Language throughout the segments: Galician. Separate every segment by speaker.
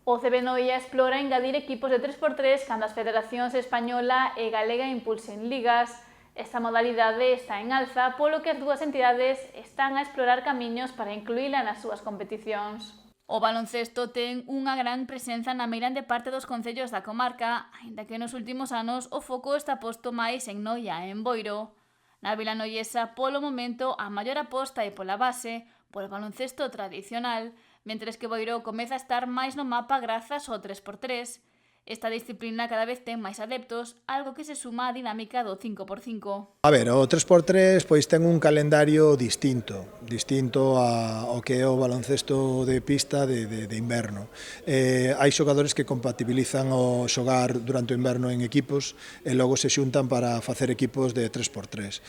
Speaker 1: O CB Noia explora engadir equipos de 3x3 cando as federacións española e galega impulsen ligas. Esta modalidade está en alza, polo que as dúas entidades están a explorar camiños para incluíla nas súas competicións. O baloncesto ten unha gran presenza na meirande parte dos concellos da comarca, aínda que nos últimos anos o foco está posto máis en Noia e en Boiro. Na vila noiesa, polo momento, a maior aposta é pola base, polo baloncesto tradicional, mentres que Boiro comeza a estar máis no mapa grazas ao 3x3. Esta disciplina cada vez ten máis adeptos, algo que se suma á dinámica do 5x5.
Speaker 2: A ver, o 3x3 pois ten un calendario distinto ao que é o baloncesto de pista de inverno. Hai xogadores que compatibilizan o xogar durante o inverno en equipos e logo se xuntan para facer equipos de 3x3.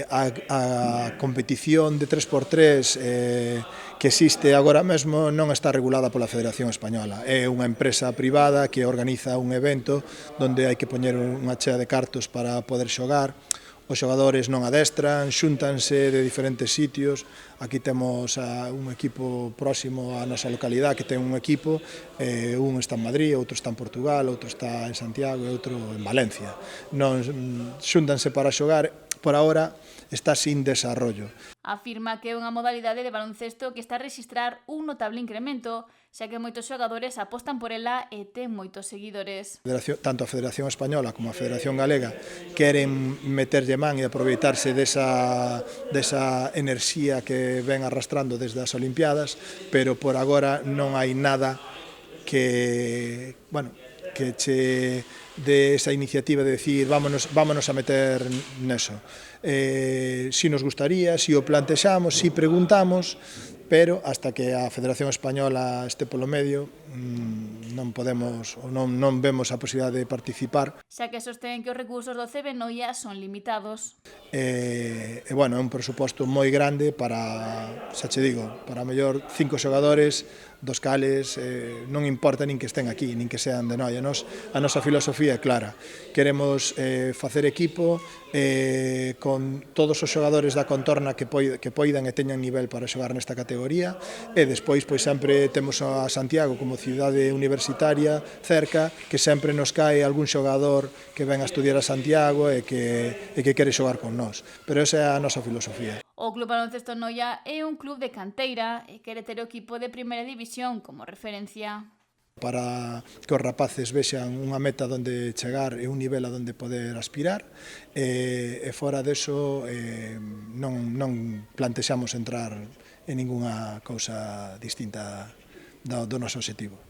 Speaker 2: A competición de 3x3 que existe agora mesmo non está regulada pola Federación Española. É unha empresa privada que organiza un evento onde hai que poñer unha chea de cartos para poder xogar. Os xogadores non adestran, xúntanse de diferentes sitios. Aquí temos un equipo próximo á nosa localidade que ten un equipo, un está en Madrid, outro está en Portugal, outro está en Santiago e outro en Valencia. Xúntanse para xogar, por agora está sin desarrollo.
Speaker 1: Afirma que é unha modalidade de baloncesto que está a rexistrar un notable incremento, xa que moitos xogadores apostan por ela e ten moitos seguidores.
Speaker 2: Tanto a Federación Española como a Federación Galega queren meterlle man e aproveitarse desa enerxía que ven arrastrando desde as Olimpiadas, pero por agora non hai nada que che de esa iniciativa de decir vámonos a meter neso. Si nos gustaría, si o plantexamos, si preguntamos, pero hasta que a Federación Española este polo medio non podemos ou non vemos a posibilidade de participar.
Speaker 1: Xa que sostén que os recursos do CB Noia son limitados.
Speaker 2: É un presuposto moi grande para, xa che digo, para mellor 5 xogadores, dos cales non importa nin que estén aquí, nin que sean de Noia. A nosa filosofía é clara. Queremos facer equipo con todos os xogadores da contorna que poidan e teñan nivel para xogar nesta categoría e despois pois sempre temos a Santiago como cidade universitaria cerca, que sempre nos cae algún xogador que ven a estudiar a Santiago e que quere xogar con nós. Pero esa é a nosa filosofía.
Speaker 1: O Club Baloncesto Noia é un club de canteira e quere ter o equipo de primeira división como referencia.
Speaker 2: Para que os rapaces vexan unha meta onde chegar e un nivel a onde poder aspirar e fora deso non plantexamos entrar en ningunha cousa distinta do noso obxectivo.